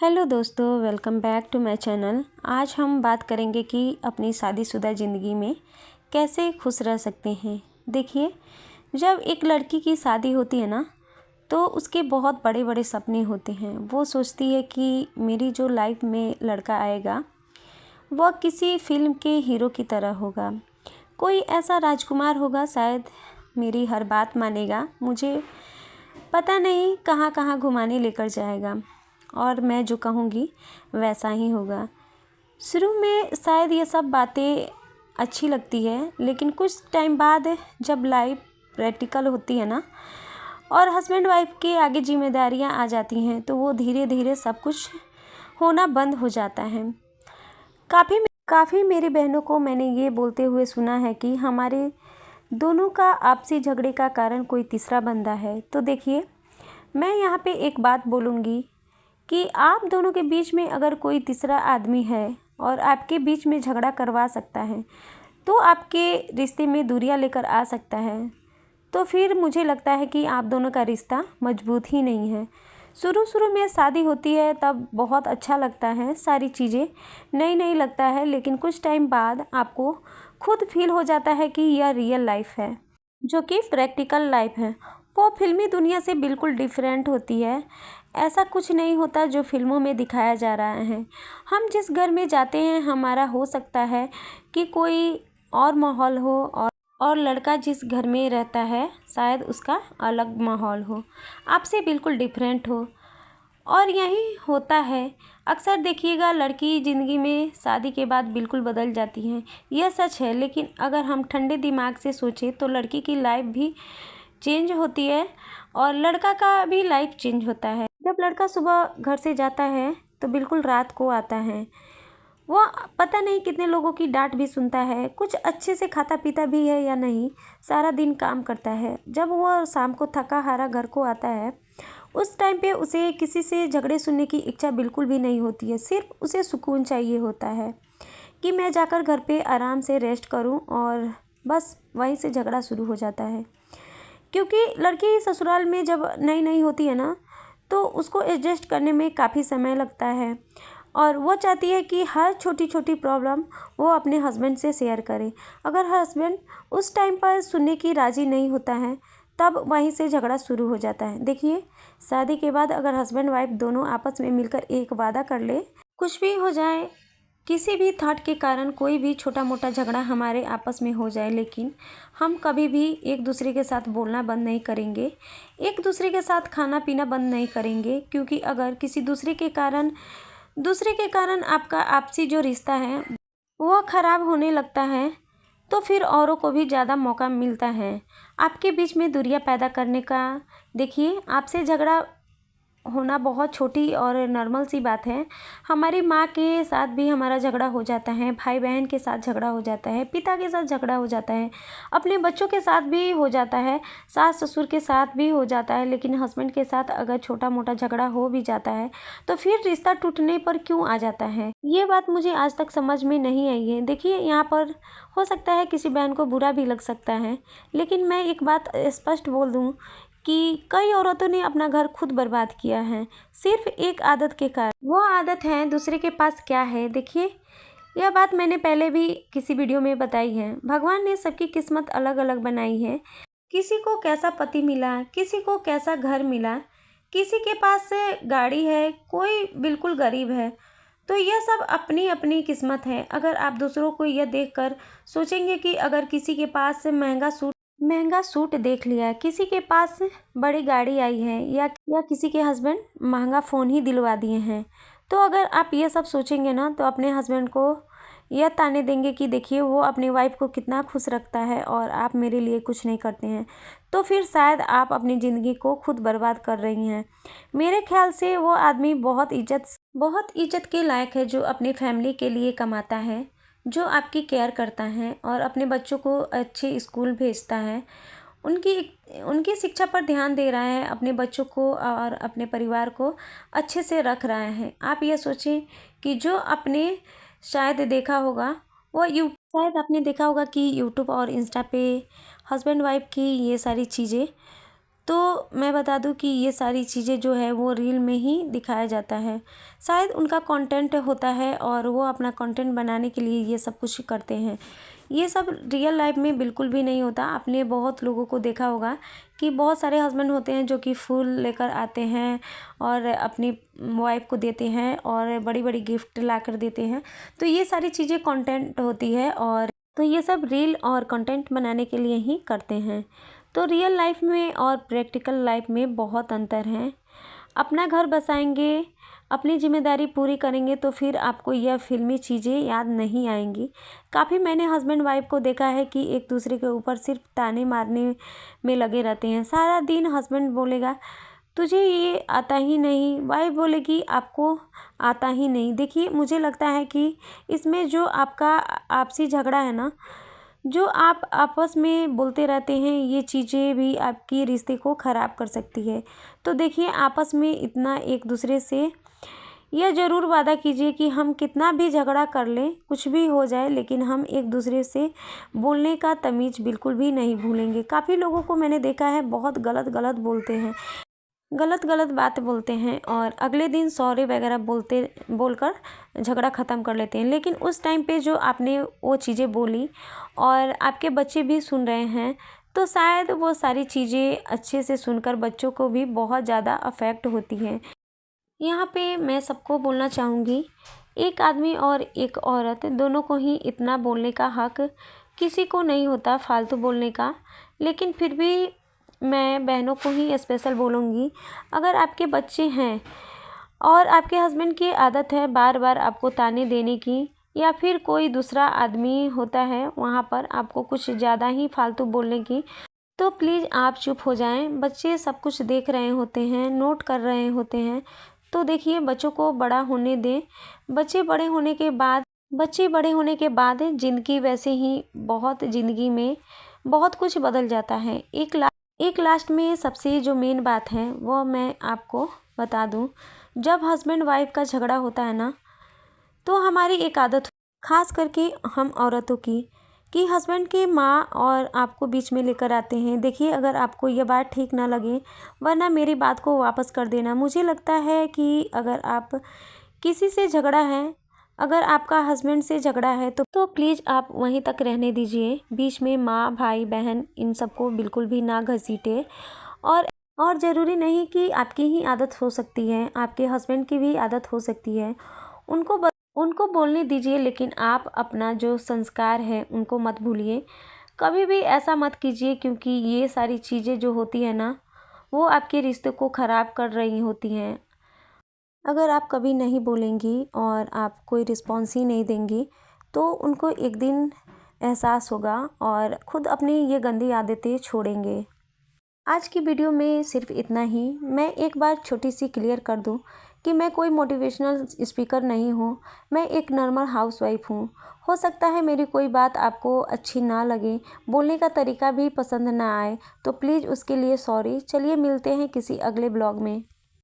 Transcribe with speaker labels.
Speaker 1: Hello दोस्तों, welcome back to my channel. आज हम बात करेंगे कि अपनी शादीशुदा ज़िंदगी में कैसे खुश रह सकते हैं। देखिए, जब एक लड़की की शादी होती है ना, तो उसके बहुत बड़े बड़े सपने होते हैं। वो सोचती है कि मेरी जो लाइफ में लड़का आएगा वह किसी फिल्म के हीरो की तरह होगा, कोई ऐसा राजकुमार होगा, शायद मेरी हर बात मानेगा, मुझे पता नहीं कहाँ कहाँ घुमाने लेकर जाएगा और मैं जो कहूँगी वैसा ही होगा। शुरू में शायद ये सब बातें अच्छी लगती है, लेकिन कुछ टाइम बाद जब लाइफ प्रैक्टिकल होती है ना और हस्बैंड वाइफ के आगे जिम्मेदारियां आ जाती हैं, तो वो धीरे धीरे सब कुछ होना बंद हो जाता है। काफ़ी मेरी बहनों को मैंने ये बोलते हुए सुना है कि हमारे दोनों का आपसी झगड़े का कारण कोई तीसरा बंदा है। तो देखिए, मैं यहाँ पे एक बात बोलूँगी कि आप दोनों के बीच में अगर कोई तीसरा आदमी है और आपके बीच में झगड़ा करवा सकता है, तो आपके रिश्ते में दूरियां लेकर आ सकता है, तो फिर मुझे लगता है कि आप दोनों का रिश्ता मजबूत ही नहीं है। शुरू शुरू में शादी होती है तब बहुत अच्छा लगता है, सारी चीज़ें नई नई लगता है, लेकिन कुछ टाइम बाद आपको खुद फील हो जाता है कि यह रियल लाइफ है, जो कि प्रैक्टिकल लाइफ है। वो फिल्मी दुनिया से बिल्कुल डिफरेंट होती है। ऐसा कुछ नहीं होता जो फिल्मों में दिखाया जा रहा है। हम जिस घर में जाते हैं, हमारा हो सकता है कि कोई और माहौल हो, और लड़का जिस घर में रहता है शायद उसका अलग माहौल हो, आपसे बिल्कुल डिफरेंट हो। और यही होता है अक्सर। देखिएगा, लड़की ज़िंदगी में शादी के बाद बिल्कुल बदल जाती है, यह सच है। लेकिन अगर हम ठंडे दिमाग से सोचें तो लड़की की लाइफ भी चेंज होती है और लड़का का भी लाइफ चेंज होता है। जब लड़का सुबह घर से जाता है तो बिल्कुल रात को आता है। वो पता नहीं कितने लोगों की डांट भी सुनता है, कुछ अच्छे से खाता पीता भी है या नहीं, सारा दिन काम करता है। जब वो शाम को थका हारा घर को आता है, उस टाइम पे उसे किसी से झगड़े सुनने की इच्छा बिल्कुल भी नहीं होती है। सिर्फ उसे सुकून चाहिए होता है कि मैं जाकर घर पे आराम से रेस्ट करूं, और बस वहीं से झगड़ा शुरू हो जाता है। क्योंकि लड़की ससुराल में जब नई नई होती है ना, तो उसको एडजस्ट करने में काफ़ी समय लगता है, और वो चाहती है कि हर छोटी छोटी प्रॉब्लम वो अपने हस्बैंड से शेयर करे। अगर हस्बैंड उस टाइम पर सुनने की राज़ी नहीं होता है, तब वहीं से झगड़ा शुरू हो जाता है। देखिए, शादी के बाद अगर हस्बैंड वाइफ दोनों आपस में मिलकर एक वादा कर ले, कुछ भी हो जाए, किसी भी थॉट के कारण कोई भी छोटा मोटा झगड़ा हमारे आपस में हो जाए, लेकिन हम कभी भी एक दूसरे के साथ बोलना बंद नहीं करेंगे, एक दूसरे के साथ खाना पीना बंद नहीं करेंगे। क्योंकि अगर किसी दूसरे के कारण आपका आपसी जो रिश्ता है वो ख़राब होने लगता है, तो फिर औरों को भी ज़्यादा मौका मिलता है आपके बीच में दूरियां पैदा करने का। देखिए, आपसे झगड़ा होना बहुत छोटी और नॉर्मल सी बात है। हमारी माँ के साथ भी हमारा झगड़ा हो जाता है, भाई बहन के साथ झगड़ा हो जाता है, पिता के साथ झगड़ा हो जाता है, अपने बच्चों के साथ भी हो जाता है, सास ससुर के साथ भी हो जाता है। लेकिन हस्बैंड के साथ अगर छोटा मोटा झगड़ा हो भी जाता है, तो फिर रिश्ता टूटने पर क्यों आ जाता है, ये बात मुझे आज तक समझ में नहीं आई है। देखिए, यहाँ पर हो सकता है किसी बहन को बुरा भी लग सकता है, लेकिन मैं एक बात स्पष्ट बोल दूँ कि कई औरतों ने अपना घर खुद बर्बाद किया है, सिर्फ एक आदत के कारण। वो आदत है दूसरे के पास क्या है। देखिए, यह बात मैंने पहले भी किसी वीडियो में बताई है। भगवान ने सबकी किस्मत अलग अलग बनाई है। किसी को कैसा पति मिला, किसी को कैसा घर मिला, किसी के पास से गाड़ी है, कोई बिल्कुल गरीब है। तो यह सब अपनी अपनी किस्मत है। अगर आप दूसरों को यह देखकर सोचेंगे कि अगर किसी के पास से महंगा सूट देख लिया, किसी के पास बड़ी गाड़ी आई है, या किसी के हस्बैंड महंगा फ़ोन ही दिलवा दिए हैं, तो अगर आप ये सब सोचेंगे ना, तो अपने हस्बैंड को यह ताने देंगे कि देखिए वो अपनी वाइफ को कितना खुश रखता है और आप मेरे लिए कुछ नहीं करते हैं, तो फिर शायद आप अपनी ज़िंदगी को खुद बर्बाद कर रही हैं। मेरे ख्याल से वो आदमी बहुत इज्जत के लायक है, जो अपनी फैमिली के लिए कमाता है, जो आपकी केयर करता है और अपने बच्चों को अच्छे स्कूल भेजता है, उनकी शिक्षा पर ध्यान दे रहा है, अपने बच्चों को और अपने परिवार को अच्छे से रख रहा है। आप ये सोचें कि जो आपने शायद देखा होगा कि यूट्यूब और इंस्टा पे हस्बैंड वाइफ की ये सारी चीज़ें तो मैं बता दूं कि ये सारी चीज़ें जो है वो रील में ही दिखाया जाता है। शायद उनका कंटेंट होता है और वो अपना कंटेंट बनाने के लिए ये सब कुछ करते हैं। ये सब रियल लाइफ में बिल्कुल भी नहीं होता। आपने बहुत लोगों को देखा होगा कि बहुत सारे हस्बैंड होते हैं जो कि फूल लेकर आते हैं और अपनी वाइफ को देते हैं और बड़ी बड़ी गिफ्ट ला कर देते हैं। तो ये सारी चीज़ें कंटेंट होती है और तो ये सब रील और कंटेंट बनाने के लिए ही करते हैं। तो रियल लाइफ में और प्रैक्टिकल लाइफ में बहुत अंतर है। अपना घर बसाएंगे, अपनी ज़िम्मेदारी पूरी करेंगे तो फिर आपको यह फ़िल्मी चीज़ें याद नहीं आएंगी। काफ़ी मैंने हस्बैंड वाइफ को देखा है कि एक दूसरे के ऊपर सिर्फ ताने मारने में लगे रहते हैं। सारा दिन हस्बैंड बोलेगा तुझे ये आता ही नहीं, वाइफ बोलेगी आपको आता ही नहीं। देखिए, मुझे लगता है कि इसमें जो आपका आपसी झगड़ा है ना, जो आप आपस में बोलते रहते हैं, ये चीज़ें भी आपकी रिश्ते को ख़राब कर सकती है। तो देखिए, आपस में इतना एक दूसरे से यह ज़रूर वादा कीजिए कि हम कितना भी झगड़ा कर लें, कुछ भी हो जाए, लेकिन हम एक दूसरे से बोलने का तमीज़ बिल्कुल भी नहीं भूलेंगे। काफ़ी लोगों को मैंने देखा है बहुत गलत गलत बोलते हैं, गलत गलत बात बोलते हैं और अगले दिन सॉरी वगैरह बोलकर झगड़ा ख़त्म कर लेते हैं। लेकिन उस टाइम पे जो आपने वो चीज़ें बोली और आपके बच्चे भी सुन रहे हैं, तो शायद वो सारी चीज़ें अच्छे से सुनकर बच्चों को भी बहुत ज़्यादा अफेक्ट होती हैं। यहाँ पे मैं सबको बोलना चाहूँगी, एक आदमी और एक औरत दोनों को ही इतना बोलने का हक किसी को नहीं होता, फालतू बोलने का। लेकिन फिर भी मैं बहनों को ही स्पेशल बोलूँगी, अगर आपके बच्चे हैं और आपके हस्बैंड की आदत है बार बार आपको ताने देने की, या फिर कोई दूसरा आदमी होता है वहाँ पर आपको कुछ ज़्यादा ही फालतू बोलने की, तो प्लीज़ आप चुप हो जाएं। बच्चे सब कुछ देख रहे होते हैं, नोट कर रहे होते हैं। तो देखिए, बच्चों को बड़ा होने दें। बच्चे बड़े होने के बाद ज़िंदगी वैसे ही बहुत ज़िंदगी में बहुत कुछ बदल जाता है। एक लास्ट में सबसे जो मेन बात है वो मैं आपको बता दूं, जब हस्बैंड वाइफ का झगड़ा होता है ना, तो हमारी एक आदत खास करके हम औरतों की, कि हस्बैंड की माँ और आपको बीच में लेकर आते हैं। देखिए, अगर आपको ये बात ठीक ना लगे, वरना मेरी बात को वापस कर देना। मुझे लगता है कि अगर आप किसी से झगड़ा है, अगर आपका हस्बैंड से झगड़ा है तो प्लीज़ आप वहीं तक रहने दीजिए। बीच में माँ भाई बहन इन सबको बिल्कुल भी ना घसीटे। और और ज़रूरी नहीं कि आपकी ही आदत हो सकती है, आपके हस्बैंड की भी आदत हो सकती है। उनको बोलने दीजिए, लेकिन आप अपना जो संस्कार है उनको मत भूलिए। कभी भी ऐसा मत कीजिए, क्योंकि ये सारी चीज़ें जो होती है ना, वो आपके रिश्ते को ख़राब कर रही होती हैं। अगर आप कभी नहीं बोलेंगी और आप कोई रिस्पॉन्स ही नहीं देंगी, तो उनको एक दिन एहसास होगा और ख़ुद अपनी ये गंदी आदतें छोड़ेंगे। आज की वीडियो में सिर्फ इतना ही। मैं एक बात छोटी सी क्लियर कर दूं कि मैं कोई मोटिवेशनल स्पीकर नहीं हूं, मैं एक नॉर्मल हाउसवाइफ हूं। हो सकता है मेरी कोई बात आपको अच्छी ना लगे, बोलने का तरीका भी पसंद ना आए, तो प्लीज़ उसके लिए सॉरी। चलिए मिलते हैं किसी अगले ब्लॉग में।